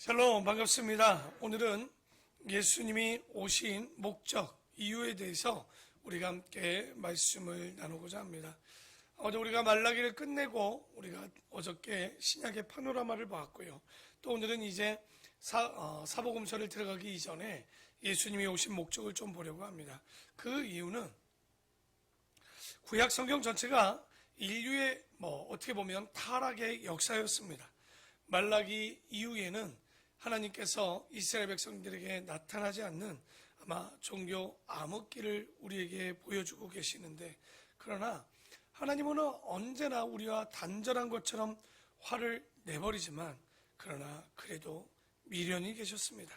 샬롬, 반갑습니다. 오늘은 예수님이 오신 목적, 이유에 대해서 우리가 함께 말씀을 나누고자 합니다. 어제 우리가 말라기를 끝내고 우리가 어저께 신약의 파노라마를 보았고요. 또 오늘은 이제 사복음서를 들어가기 이전에 예수님이 오신 목적을 좀 보려고 합니다. 그 이유는 구약 성경 전체가 인류의 어떻게 보면 타락의 역사였습니다. 말라기 이후에는 하나님께서 이스라엘 백성들에게 나타나지 않는 아마 종교 암흑기를 우리에게 보여주고 계시는데, 그러나 하나님은 언제나 우리와 단절한 것처럼 화를 내버리지만 그러나 그래도 미련히 계셨습니다.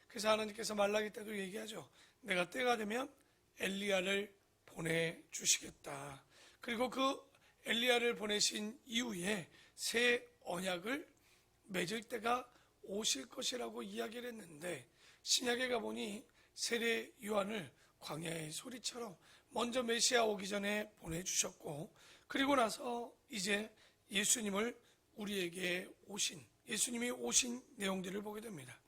그래서 하나님께서 말라기 때도 얘기하죠. 내가 때가 되면 엘리야를 보내주시겠다. 그리고 그 엘리야를 보내신 이후에 새 언약을 맺을 때가 오실 것이라고 이야기를 했는데, 신약에 가보니 세례 요한을 광야의 소리처럼 먼저 메시아 오기 전에 보내주셨고, 그리고 나서 이제 예수님이 오신 내용들을 보게 됩니다.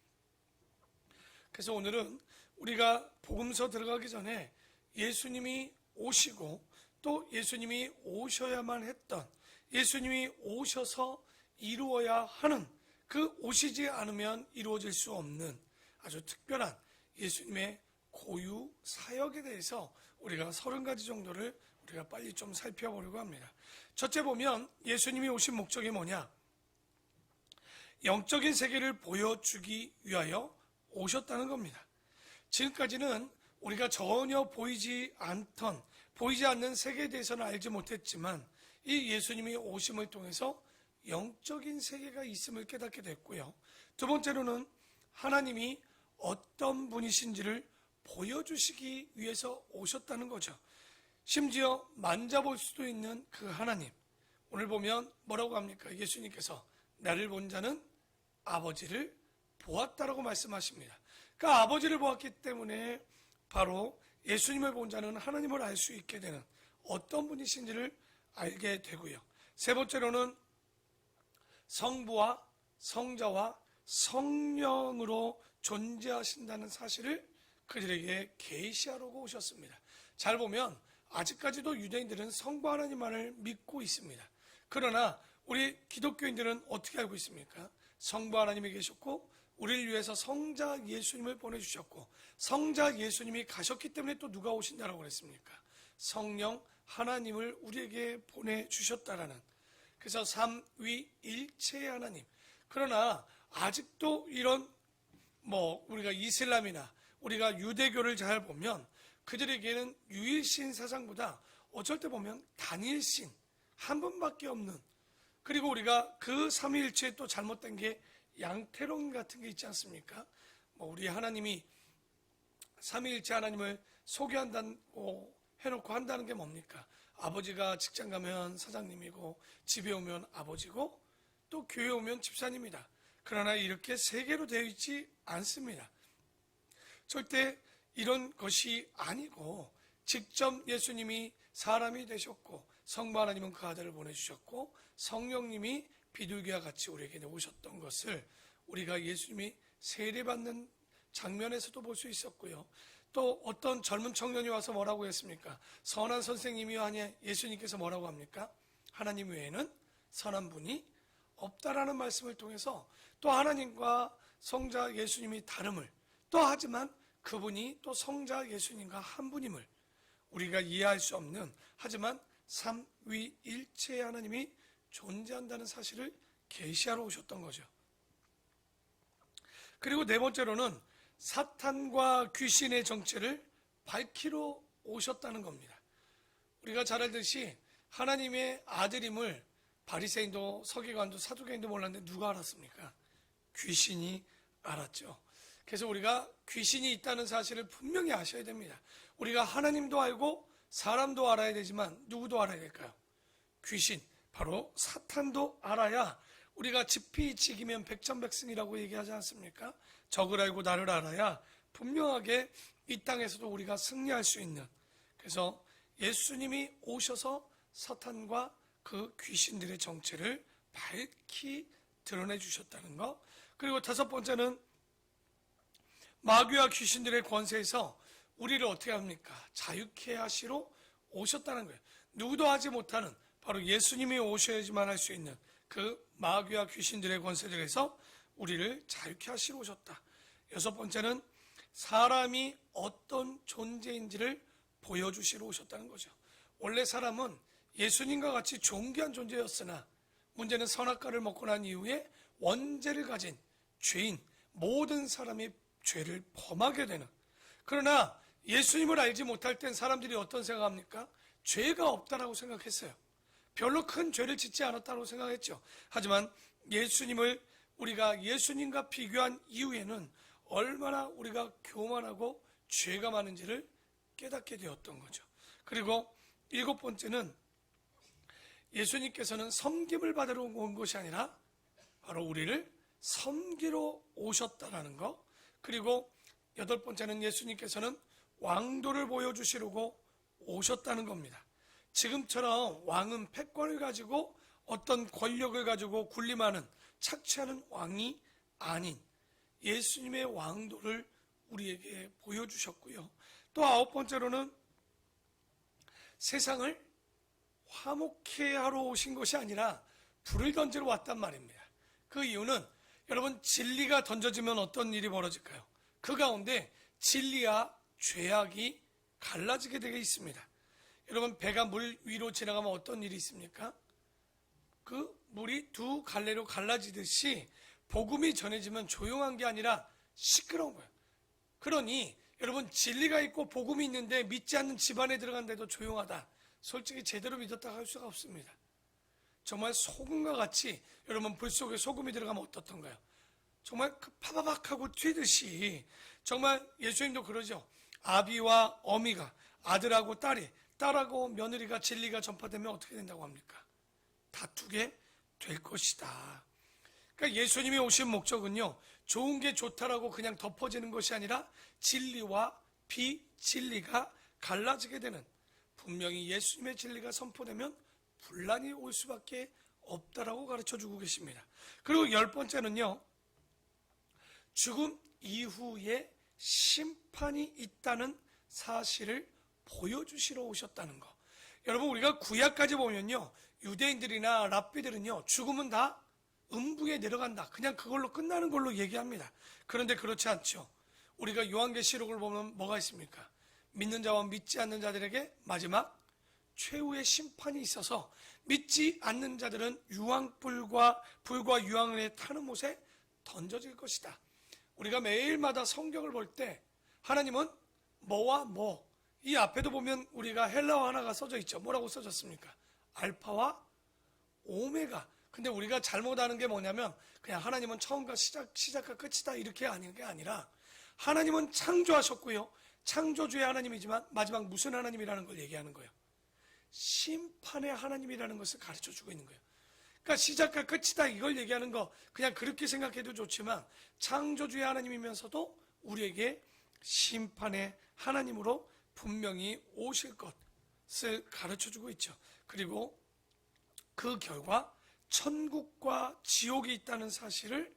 그래서 오늘은 우리가 복음서 들어가기 전에 예수님이 오시고 또 예수님이 오셔야만 했던, 예수님이 오셔서 이루어야 하는, 그 오시지 않으면 이루어질 수 없는 아주 특별한 예수님의 고유 사역에 대해서 우리가 30가지 정도를 우리가 빨리 좀 살펴보려고 합니다. 첫째 보면 예수님이 오신 목적이 뭐냐? 영적인 세계를 보여주기 위하여 오셨다는 겁니다. 지금까지는 우리가 전혀 보이지 않는 세계에 대해서는 알지 못했지만 이 예수님이 오심을 통해서 영적인 세계가 있음을 깨닫게 됐고요. 두 번째로는 하나님이 어떤 분이신지를 보여주시기 위해서 오셨다는 거죠. 심지어 만져볼 수도 있는 그 하나님. 오늘 보면 뭐라고 합니까? 예수님께서 나를 본 자는 아버지를 보았다라고 말씀하십니다. 그 아버지를 보았기 때문에 바로 예수님을 본 자는 하나님을 알 수 있게 되는, 어떤 분이신지를 알게 되고요. 세 번째로는 성부와 성자와 성령으로 존재하신다는 사실을 그들에게 계시하려고 오셨습니다. 잘 보면 아직까지도 유대인들은 성부 하나님만을 믿고 있습니다. 그러나 우리 기독교인들은 어떻게 알고 있습니까? 성부 하나님이 계셨고 우리를 위해서 성자 예수님을 보내주셨고, 성자 예수님이 가셨기 때문에 또 누가 오신다라고 그랬습니까? 성령 하나님을 우리에게 보내주셨다라는, 그래서 삼위일체의 하나님. 그러나 아직도 이런 우리가 이슬람이나 우리가 유대교를 잘 보면 그들에게는 유일신 사상보다 어쩔 때 보면 단일신 한 분밖에 없는, 그리고 우리가 그 삼위일체에 또 잘못된 게 양태론 같은 게 있지 않습니까? 우리 하나님이 삼위일체 하나님을 소개한다고 해놓고 한다는 게 뭡니까? 아버지가 직장 가면 사장님이고 집에 오면 아버지고 또 교회 오면 집사님이다. 그러나 이렇게 세 개로 되어 있지 않습니다. 절대 이런 것이 아니고 직접 예수님이 사람이 되셨고 성부 하나님은 그 아들을 보내주셨고 성령님이 비둘기와 같이 우리에게 오셨던 것을 우리가 예수님이 세례받는 장면에서도 볼 수 있었고요. 또 어떤 젊은 청년이 와서 뭐라고 했습니까? 선한 선생님이요 하니 예수님께서 뭐라고 합니까? 하나님 외에는 선한 분이 없다라는 말씀을 통해서 또 하나님과 성자 예수님이 다름을, 또 하지만 그분이 또 성자 예수님과 한 분임을 우리가 이해할 수 없는, 하지만 삼위일체의 하나님이 존재한다는 사실을 계시하러 오셨던 거죠. 그리고 네 번째로는 사탄과 귀신의 정체를 밝히러 오셨다는 겁니다. 우리가 잘 알듯이 하나님의 아들임을 바리새인도 서기관도 사두개인도 몰랐는데 누가 알았습니까? 귀신이 알았죠. 그래서 우리가 귀신이 있다는 사실을 분명히 아셔야 됩니다. 우리가 하나님도 알고 사람도 알아야 되지만 누구도 알아야 될까요? 귀신, 바로 사탄도 알아야 우리가 지피지기면 백전백승이라고 얘기하지 않습니까? 적을 알고 나를 알아야 분명하게 이 땅에서도 우리가 승리할 수 있는, 그래서 예수님이 오셔서 사탄과 그 귀신들의 정체를 밝히 드러내 주셨다는 것, 그리고 다섯 번째는 마귀와 귀신들의 권세에서 우리를 어떻게 합니까? 자유케 하시러 오셨다는 거예요. 누구도 하지 못하는 바로 예수님이 오셔야지만 할 수 있는 그 마귀와 귀신들의 권세들에서 우리를 자유케 하시러 오셨다. 여섯 번째는 사람이 어떤 존재인지를 보여주시러 오셨다는 거죠. 원래 사람은 예수님과 같이 존귀한 존재였으나 문제는 선악과를 먹고 난 이후에 원죄를 가진 죄인, 모든 사람이 죄를 범하게 되는, 그러나 예수님을 알지 못할 땐 사람들이 어떤 생각합니까? 죄가 없다라고 생각했어요. 별로 큰 죄를 짓지 않았다고 생각했죠. 하지만 예수님을 우리가 예수님과 비교한 이후에는 얼마나 우리가 교만하고 죄가 많은지를 깨닫게 되었던 거죠. 그리고 일곱 번째는 예수님께서는 섬김을 받으러 온 것이 아니라 바로 우리를 섬기러 오셨다라는 것. 그리고 여덟 번째는 예수님께서는 왕도를 보여주시려고 오셨다는 겁니다. 지금처럼 왕은 패권을 가지고 어떤 권력을 가지고 군림하는 착취하는 왕이 아닌 예수님의 왕도를 우리에게 보여주셨고요. 또 아홉 번째로는 세상을 화목케 하러 오신 것이 아니라 불을 던지러 왔단 말입니다. 그 이유는 여러분, 진리가 던져지면 어떤 일이 벌어질까요? 그 가운데 진리와 죄악이 갈라지게 되어 있습니다. 여러분, 배가 물 위로 지나가면 어떤 일이 있습니까? 그 물이 두 갈래로 갈라지듯이 복음이 전해지면 조용한 게 아니라 시끄러운 거예요. 그러니 여러분, 진리가 있고 복음이 있는데 믿지 않는 집안에 들어간데도 조용하다. 솔직히 제대로 믿었다고 할 수가 없습니다. 정말 소금과 같이 여러분, 불 속에 소금이 들어가면 어떻던가요? 정말 파바박 하고 튀듯이. 정말 예수님도 그러죠. 아비와 어미가, 아들하고 딸이, 딸하고 며느리가 진리가 전파되면 어떻게 된다고 합니까? 다투게 될 것이다. 그러니까 예수님이 오신 목적은요, 좋은 게 좋다라고 그냥 덮어지는 것이 아니라 진리와 비진리가 갈라지게 되는, 분명히 예수님의 진리가 선포되면 분란이 올 수밖에 없다라고 가르쳐주고 계십니다. 그리고 열 번째는요, 죽음 이후에 심판이 있다는 사실을 보여주시러 오셨다는 거. 여러분, 우리가 구약까지 보면요, 유대인들이나 랍비들은요, 죽음은 다 음부에 내려간다, 그냥 그걸로 끝나는 걸로 얘기합니다. 그런데 그렇지 않죠. 우리가 요한계시록을 보면 뭐가 있습니까? 믿는 자와 믿지 않는 자들에게 마지막 최후의 심판이 있어서 믿지 않는 자들은 유황불과 유황을 타는 못에 던져질 것이다. 우리가 매일마다 성경을 볼 때 하나님은 뭐와 뭐, 이 앞에도 보면 우리가 헬라어 하나가 써져 있죠. 뭐라고 써졌습니까? 알파와 오메가. 근데 우리가 잘못 아는 게 뭐냐면 그냥 하나님은 처음과 시작과 끝이다, 이렇게 아는 게 아니라 하나님은 창조하셨고요, 창조주의 하나님이지만 마지막 무슨 하나님이라는 걸 얘기하는 거예요. 심판의 하나님이라는 것을 가르쳐주고 있는 거예요. 그러니까 시작과 끝이다, 이걸 얘기하는 거 그냥 그렇게 생각해도 좋지만 창조주의 하나님이면서도 우리에게 심판의 하나님으로 분명히 오실 것을 가르쳐주고 있죠. 그리고 그 결과 천국과 지옥이 있다는 사실을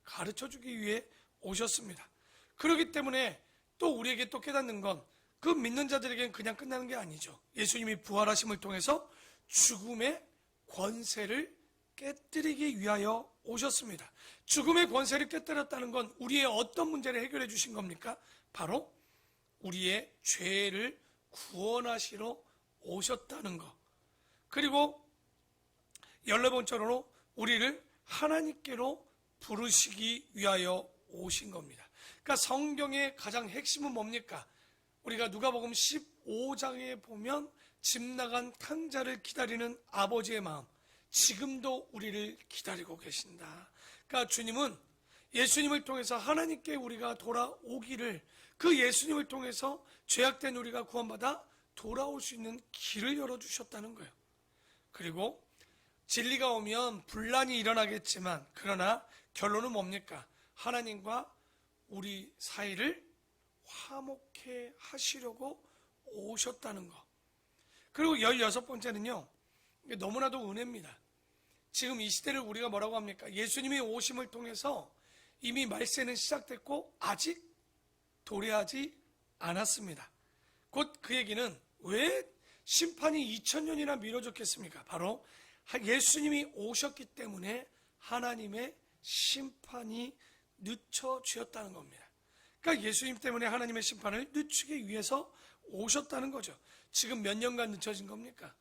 가르쳐주기 위해 오셨습니다. 그렇기 때문에 또 우리에게 또 깨닫는 건, 그 믿는 자들에게는 그냥 끝나는 게 아니죠. 예수님이 부활하심을 통해서 죽음의 권세를 깨뜨리기 위하여 오셨습니다. 죽음의 권세를 깨뜨렸다는 건 우리의 어떤 문제를 해결해 주신 겁니까? 바로 우리의 죄를 구원하시러 오셨다는 것. 그리고 14번째로 우리를 하나님께로 부르시기 위하여 오신 겁니다. 그러니까 성경의 가장 핵심은 뭡니까? 우리가 누가복음 15장에 보면 집 나간 탕자를 기다리는 아버지의 마음, 지금도 우리를 기다리고 계신다. 그러니까 주님은 예수님을 통해서 하나님께 우리가 돌아오기를, 그 예수님을 통해서 죄악된 우리가 구원받아 돌아올 수 있는 길을 열어주셨다는 거예요. 그리고 진리가 오면 분란이 일어나겠지만, 그러나 결론은 뭡니까? 하나님과 우리 사이를 화목해 하시려고 오셨다는 것. 그리고 16번째는요, 너무나도 은혜입니다. 지금 이 시대를 우리가 뭐라고 합니까? 예수님이 오심을 통해서 이미 말세는 시작됐고 아직 도래하지 않았습니다. 곧 그 얘기는 왜 심판이 2000년이나 미뤄졌겠습니까? 바로 예수님이 오셨기 때문에 하나님의 심판이 늦춰지었다는 겁니다. 그러니까 예수님 때문에 하나님의 심판을 늦추기 위해서 오셨다는 거죠. 지금 몇 년간 늦춰진 겁니까?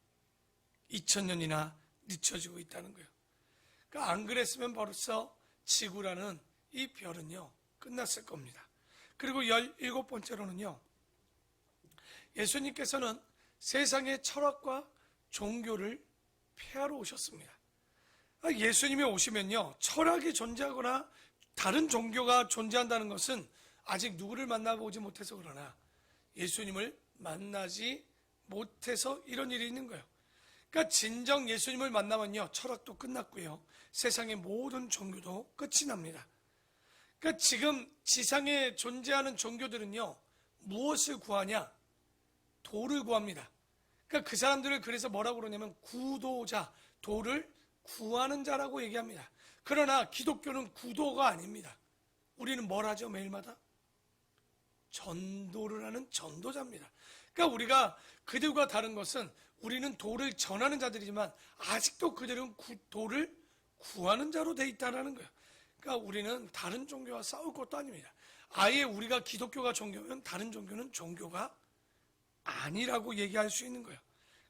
2000년이나 늦춰지고 있다는 거예요. 그러니까 안 그랬으면 벌써 지구라는 이 별은요 끝났을 겁니다. 그리고 17번째로는요, 예수님께서는 세상의 철학과 종교를 폐하러 오셨습니다. 예수님이 오시면요, 철학이 존재하거나 다른 종교가 존재한다는 것은 아직 누구를 만나보지 못해서 그러나 예수님을 만나지 못해서 이런 일이 있는 거예요. 그러니까 진정 예수님을 만나면요, 철학도 끝났고요, 세상의 모든 종교도 끝이 납니다. 그러니까 지금 지상에 존재하는 종교들은요, 무엇을 구하냐? 도를 구합니다. 그러니까 그 사람들을 그래서 뭐라고 그러냐면 구도자, 도를 구하는 자라고 얘기합니다. 그러나 기독교는 구도가 아닙니다. 우리는 뭘 하죠? 매일마다? 전도를 하는 전도자입니다. 그러니까 우리가 그들과 다른 것은 우리는 도를 전하는 자들이지만 아직도 그들은 도를 구하는 자로 돼 있다는 거예요. 그러니까 우리는 다른 종교와 싸울 것도 아닙니다. 아예 우리가 기독교가 종교면 다른 종교는 종교가 아니라고 얘기할 수 있는 거예요.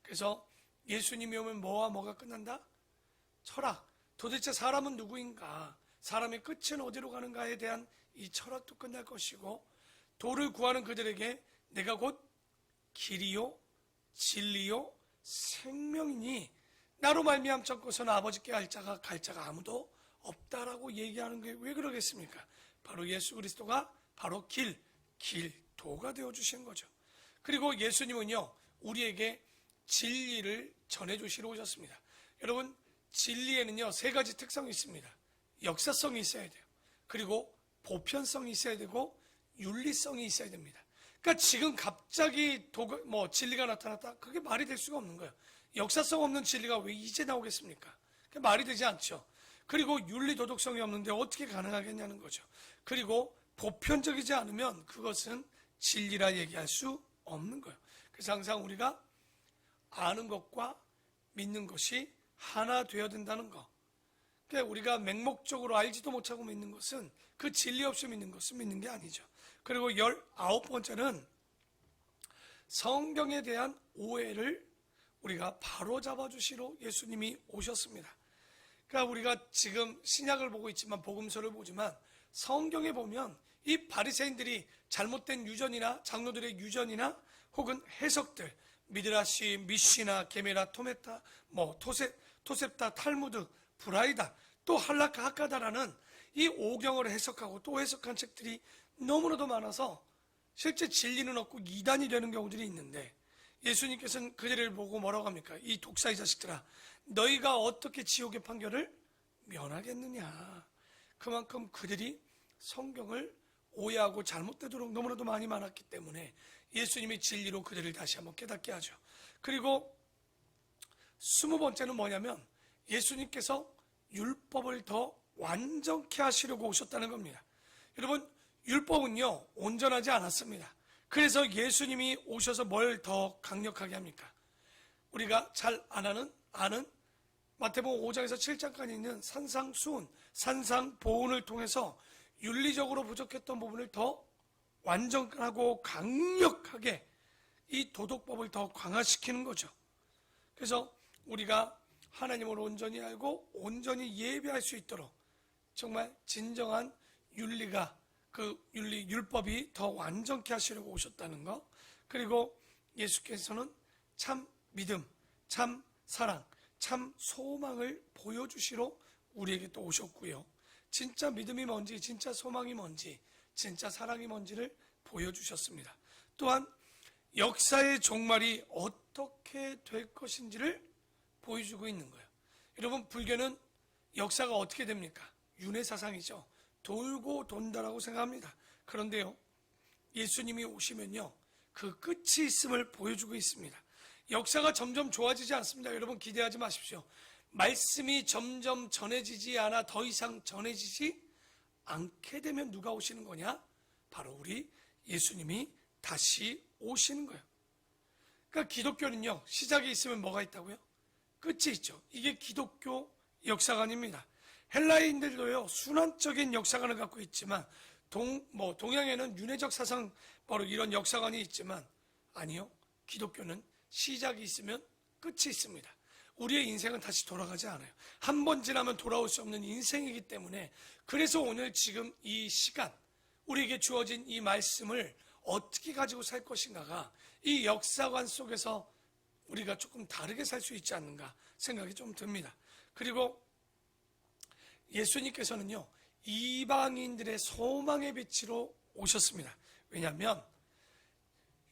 그래서 예수님이 오면 뭐와 뭐가 끝난다? 철학. 도대체 사람은 누구인가? 사람의 끝은 어디로 가는가에 대한 이 철학도 끝날 것이고, 도를 구하는 그들에게 내가 곧 길이요 진리요 생명이니 나로 말미암고서는 아버지께 갈 자가 아무도 없다라고 얘기하는 게 왜 그러겠습니까? 바로 예수 그리스도가 바로 도가 되어주신 거죠. 그리고 예수님은요, 우리에게 진리를 전해주시러 오셨습니다. 여러분, 진리에는요, 세 가지 특성이 있습니다. 역사성이 있어야 돼요. 그리고 보편성이 있어야 되고, 윤리성이 있어야 됩니다. 그러니까 지금 갑자기 진리가 나타났다? 그게 말이 될 수가 없는 거예요. 역사성 없는 진리가 왜 이제 나오겠습니까? 그게 말이 되지 않죠. 그리고 윤리 도덕성이 없는데 어떻게 가능하겠냐는 거죠. 그리고 보편적이지 않으면 그것은 진리라 얘기할 수 없는 거예요. 그래서 항상 우리가 아는 것과 믿는 것이 하나 되어야 된다는 거. 그러니까 우리가 맹목적으로 알지도 못하고 믿는 것은 그 진리 없이 믿는 것은 믿는 게 아니죠. 그리고 19번째는 성경에 대한 오해를 우리가 바로 잡아주시러 예수님이 오셨습니다. 그러니까 우리가 지금 신약을 보고 있지만 복음서를 보지만 성경에 보면 이 바리새인들이 잘못된 유전이나 장로들의 유전이나 혹은 해석들, 미드라시, 미시나, 게메라, 토메타, 토셉타, 탈무드, 브라이다, 또 할라카, 하카다라는 이 오경을 해석하고 또 해석한 책들이 너무나도 많아서 실제 진리는 없고 이단이 되는 경우들이 있는데, 예수님께서는 그들을 보고 뭐라고 합니까? 이 독사의 자식들아, 너희가 어떻게 지옥의 판결을 면하겠느냐. 그만큼 그들이 성경을 오해하고 잘못되도록 너무나도 많이 많았기 때문에 예수님이 진리로 그들을 다시 한번 깨닫게 하죠. 그리고 20번째는 뭐냐면 예수님께서 율법을 더 완전케 하시려고 오셨다는 겁니다. 여러분, 율법은요 온전하지 않았습니다. 그래서 예수님이 오셔서 뭘 더 강력하게 합니까? 우리가 잘 아는 마태복음 5장에서 7장까지 있는 산상수훈, 산상보훈을 통해서 윤리적으로 부족했던 부분을 더 완전하고 강력하게 이 도덕법을 더 강화시키는 거죠. 그래서 우리가 하나님을 온전히 알고 온전히 예배할 수 있도록 정말 진정한 율법이 더 완전케 하시려고 오셨다는 거. 그리고 예수께서는 참 믿음, 참 사랑, 참 소망을 보여주시러 우리에게 또 오셨고요. 진짜 믿음이 뭔지, 진짜 소망이 뭔지, 진짜 사랑이 뭔지를 보여주셨습니다. 또한 역사의 종말이 어떻게 될 것인지를 보여주고 있는 거예요. 여러분, 불교는 역사가 어떻게 됩니까? 윤회사상이죠. 돌고 돈다라고 생각합니다. 그런데요, 예수님이 오시면요, 그 끝이 있음을 보여주고 있습니다. 역사가 점점 좋아지지 않습니다. 여러분, 기대하지 마십시오. 말씀이 점점 전해지지 않아 더 이상 전해지지 않게 되면 누가 오시는 거냐? 바로 우리 예수님이 다시 오시는 거예요. 그러니까 기독교는요, 시작이 있으면 뭐가 있다고요? 끝이 있죠. 이게 기독교 역사관입니다. 헬라인들도요, 순환적인 역사관을 갖고 있지만, 동양에는 윤회적 사상, 바로 이런 역사관이 있지만, 아니요. 기독교는 시작이 있으면 끝이 있습니다. 우리의 인생은 다시 돌아가지 않아요. 한 번 지나면 돌아올 수 없는 인생이기 때문에, 그래서 오늘 지금 이 시간, 우리에게 주어진 이 말씀을 어떻게 가지고 살 것인가가 이 역사관 속에서 우리가 조금 다르게 살 수 있지 않는가 생각이 좀 듭니다. 그리고 예수님께서는요, 이방인들의 소망의 빛으로 오셨습니다. 왜냐하면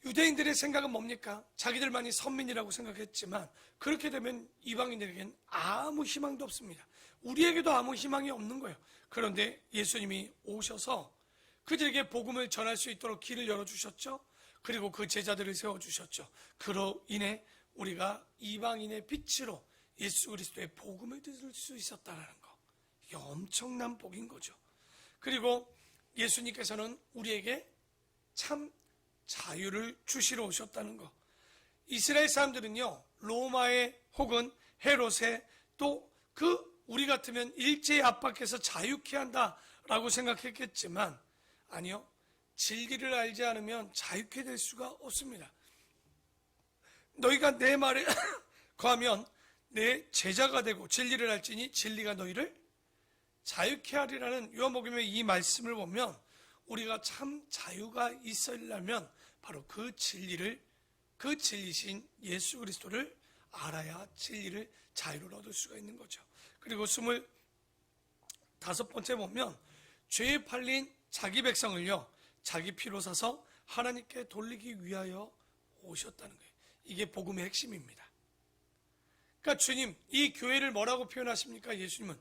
유대인들의 생각은 뭡니까? 자기들만이 선민이라고 생각했지만 그렇게 되면 이방인들에게는 아무 희망도 없습니다. 우리에게도 아무 희망이 없는 거예요. 그런데 예수님이 오셔서 그들에게 복음을 전할 수 있도록 길을 열어주셨죠. 그리고 그 제자들을 세워주셨죠. 그로 인해 우리가 이방인의 빛으로 예수 그리스도의 복음을 들을 수 있었다는 거, 이게 엄청난 복인 거죠. 그리고 예수님께서는 우리에게 참 자유를 주시러 오셨다는 거. 이스라엘 사람들은요, 로마의 혹은 헤롯의 또 우리 같으면 일제의 압박해서 자유케 한다라고 생각했겠지만 아니요, 진리를 알지 않으면 자유케 될 수가 없습니다. 너희가 내 말에 거하면 내 제자가 되고 진리를 알지니 진리가 너희를 자유케 하리라는 요한복음의 이 말씀을 보면 우리가 참 자유가 있으려면 바로 그 진리신 예수 그리스도를 알아야 진리를 자유를 얻을 수가 있는 거죠. 그리고 25번째 보면 죄에 팔린 자기 백성을요, 자기 피로 사서 하나님께 돌리기 위하여 오셨다는 거예요. 이게 복음의 핵심입니다. 그러니까 주님, 이 교회를 뭐라고 표현하십니까? 예수님은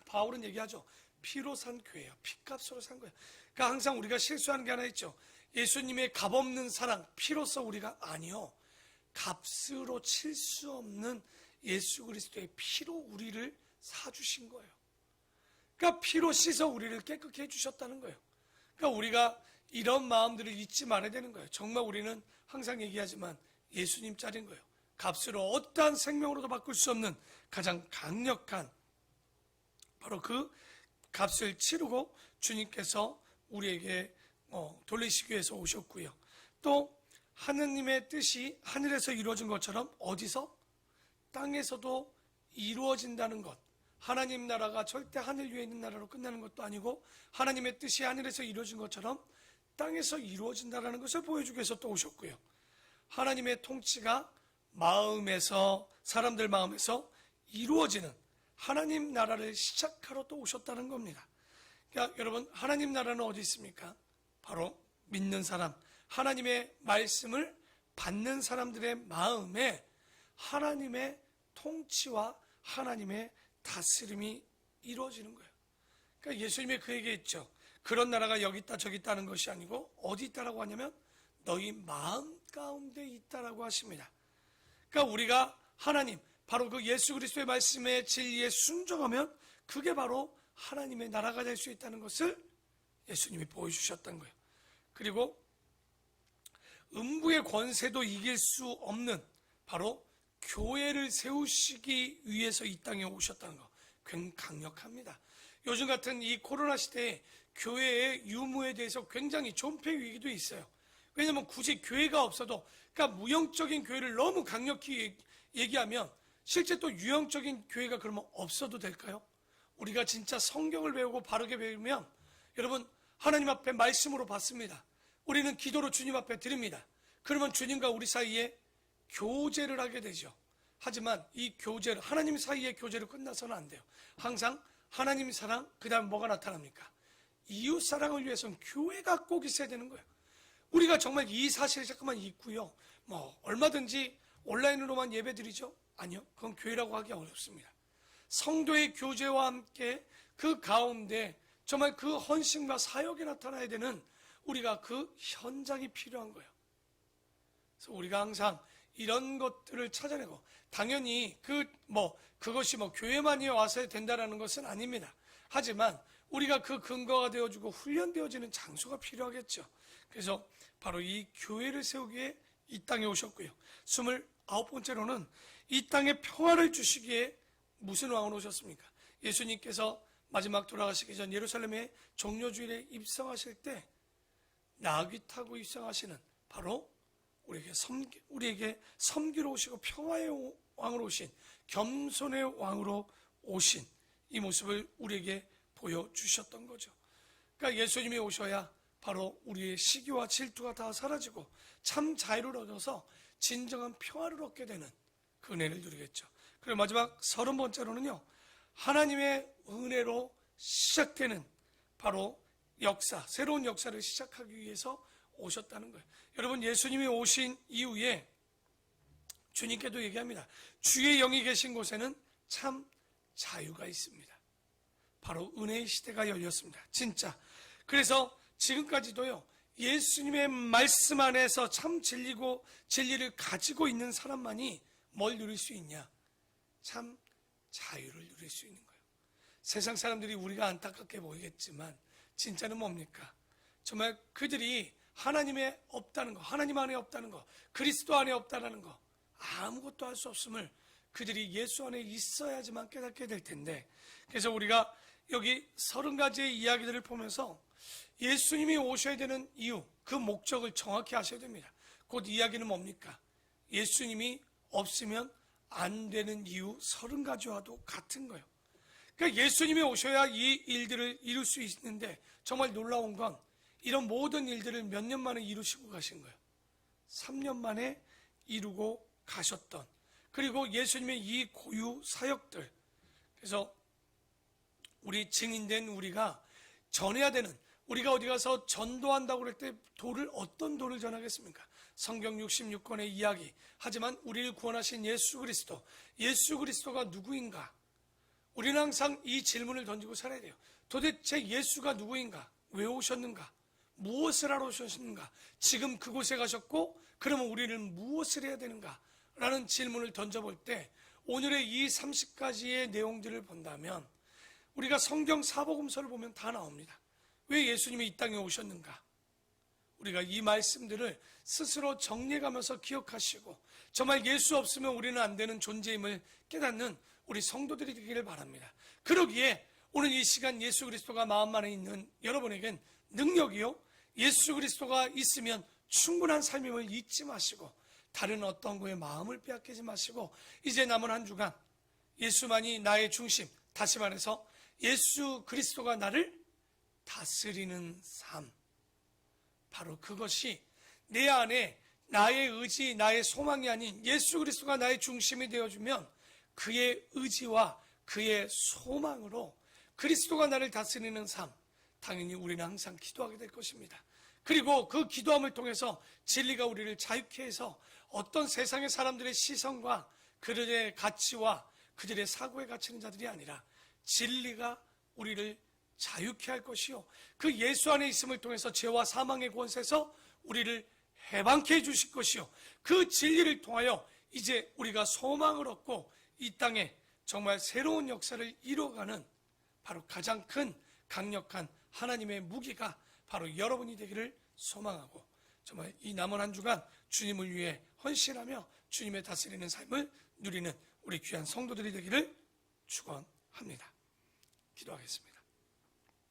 바울은 얘기하죠. 피로 산 교회예요. 피값으로 산 거예요. 그러니까 항상 우리가 실수하는 게 하나 있죠. 예수님의 값없는 사랑, 피로서 우리가 아니요, 값으로 칠 수 없는 예수 그리스도의 피로 우리를 사주신 거예요. 그러니까 피로 씻어 우리를 깨끗게 해주셨다는 거예요. 그러니까 우리가 이런 마음들을 잊지 말아야 되는 거예요. 정말 우리는 항상 얘기하지만 예수님 짤인 거예요. 값으로 어떠한 생명으로도 바꿀 수 없는 가장 강력한 바로 그 값을 치르고 주님께서 우리에게 돌리시기 위해서 오셨고요. 또 하느님의 뜻이 하늘에서 이루어진 것처럼 어디서? 땅에서도 이루어진다는 것. 하나님 나라가 절대 하늘 위에 있는 나라로 끝나는 것도 아니고 하나님의 뜻이 하늘에서 이루어진 것처럼 땅에서 이루어진다는 것을 보여주기 위해서 또 오셨고요. 하나님의 통치가 마음에서, 사람들 마음에서 이루어지는 하나님 나라를 시작하러 또 오셨다는 겁니다. 그러니까 여러분, 하나님 나라는 어디 있습니까? 바로 믿는 사람, 하나님의 말씀을 받는 사람들의 마음에 하나님의 통치와 하나님의 다스림이 이루어지는 거예요. 그러니까 예수님이 그 얘기했죠. 그런 나라가 여기 있다 저기 있다는 것이 아니고 어디 있다라고 하냐면 너희 마음 가운데 있다라고 하십니다. 그러니까 우리가 하나님, 바로 그 예수 그리스도의 말씀의 진리에 순종하면 그게 바로 하나님의 나라가 될 수 있다는 것을 예수님이 보여주셨던 거예요. 그리고 음부의 권세도 이길 수 없는 바로 교회를 세우시기 위해서 이 땅에 오셨다는 거 굉장히 강력합니다. 요즘 같은 이 코로나 시대에 교회의 유무에 대해서 굉장히 존폐 위기도 있어요. 왜냐하면 굳이 교회가 없어도, 그러니까 무형적인 교회를 너무 강력히 얘기하면 실제 또 유형적인 교회가 그러면 없어도 될까요? 우리가 진짜 성경을 배우고 바르게 배우면 여러분, 하나님 앞에 말씀으로 받습니다. 우리는 기도로 주님 앞에 드립니다. 그러면 주님과 우리 사이에 교제를 하게 되죠. 하지만 이 교제를, 하나님 사이의 교제로 끝나서는 안 돼요. 항상 하나님 사랑, 그 다음 뭐가 나타납니까? 이웃 사랑을 위해서는 교회가 꼭 있어야 되는 거예요. 우리가 정말 이 사실을 잠깐만 잊고요, 얼마든지 온라인으로만 예배 드리죠? 아니요, 그건 교회라고 하기 어렵습니다. 성도의 교제와 함께 그 가운데 정말 그 헌신과 사역이 나타나야 되는 우리가 그 현장이 필요한 거예요. 그래서 우리가 항상 이런 것들을 찾아내고, 당연히 그것이 교회만이 와서 된다라는 것은 아닙니다. 하지만 우리가 그 근거가 되어주고 훈련되어지는 장소가 필요하겠죠. 그래서 바로 이 교회를 세우기에 이 땅에 오셨고요. 29번째로는 이 땅에 평화를 주시기에 무슨 왕으로 오셨습니까? 예수님께서 마지막 돌아가시기 전 예루살렘의 종려주일에 입성하실 때 나귀 타고 입성하시는 바로 우리에게 섬기러 오시고 평화의 왕으로 오신, 겸손의 왕으로 오신 이 모습을 우리에게 보여주셨던 거죠. 그러니까 예수님이 오셔야 바로 우리의 시기와 질투가 다 사라지고 참 자유를 얻어서 진정한 평화를 얻게 되는 그 은혜를 누리겠죠. 그리고 마지막 30번째로는요, 하나님의 은혜로 시작되는 바로 역사, 새로운 역사를 시작하기 위해서 오셨다는 거예요. 여러분, 예수님이 오신 이후에 주님께도 얘기합니다. 주의 영이 계신 곳에는 참 자유가 있습니다. 바로 은혜의 시대가 열렸습니다. 진짜. 그래서 지금까지도요, 예수님의 말씀 안에서 참 진리를 가지고 있는 사람만이 뭘 누릴 수 있냐? 참 자유를 누릴 수 있는 거예요. 세상 사람들이 우리가 안타깝게 보이겠지만 진짜는 뭡니까? 정말 그들이 하나님에 없다는 거, 하나님 안에 없다는 거, 그리스도 안에 없다는 거, 아무것도 할 수 없음을 그들이 예수 안에 있어야지만 깨닫게 될 텐데, 그래서 우리가 여기 30가지의 이야기들을 보면서 예수님이 오셔야 되는 이유, 그 목적을 정확히 아셔야 됩니다. 곧 이야기는 뭡니까? 예수님이 없으면 안 되는 이유 30가지와도 같은 거예요. 그러니까 예수님이 오셔야 이 일들을 이룰 수 있는데, 정말 놀라운 건 이런 모든 일들을 몇 년 만에 이루시고 가신 거예요. 3년 만에 이루고 가셨던, 그리고 예수님의 이 고유 사역들, 그래서 우리 증인된 우리가 전해야 되는, 우리가 어디 가서 전도한다고 그럴 때 어떤 도를 전하겠습니까? 성경 66권의 이야기. 하지만 우리를 구원하신 예수 그리스도가 누구인가? 우리는 항상 이 질문을 던지고 살아야 돼요. 도대체 예수가 누구인가? 왜 오셨는가? 무엇을 하러 오셨는가? 지금 그곳에 가셨고, 그러면 우리는 무엇을 해야 되는가? 라는 질문을 던져볼 때 오늘의 이 30가지의 내용들을 본다면 우리가 성경 사복음서를 보면 다 나옵니다. 왜 예수님이 이 땅에 오셨는가? 우리가 이 말씀들을 스스로 정리해가면서 기억하시고 정말 예수 없으면 우리는 안 되는 존재임을 깨닫는 우리 성도들이 되기를 바랍니다. 그러기에 오늘 이 시간 예수 그리스도가 마음 안에 있는 여러분에겐 능력이요, 예수 그리스도가 있으면 충분한 삶임을 잊지 마시고 다른 어떤 거에 마음을 빼앗기지 마시고 이제 남은 한 주간 예수만이 나의 중심, 다시 말해서 예수 그리스도가 나를 다스리는 삶, 바로 그것이 내 안에 나의 의지, 나의 소망이 아닌 예수 그리스도가 나의 중심이 되어주면 그의 의지와 그의 소망으로 그리스도가 나를 다스리는 삶, 당연히 우리는 항상 기도하게 될 것입니다. 그리고 그 기도함을 통해서 진리가 우리를 자유케 해서 어떤 세상의 사람들의 시선과 그들의 가치와 그들의 사고에 갇히는 자들이 아니라 진리가 우리를 자유케 할 것이요, 그 예수 안에 있음을 통해서 죄와 사망의 권세에서 우리를 해방케 해주실 것이요, 그 진리를 통하여 이제 우리가 소망을 얻고 이 땅에 정말 새로운 역사를 이뤄가는 바로 가장 큰 강력한 하나님의 무기가 바로 여러분이 되기를 소망하고, 정말 이 남은 한 주간 주님을 위해 헌신하며 주님의 다스리는 삶을 누리는 우리 귀한 성도들이 되기를 축원합니다. 기도하겠습니다.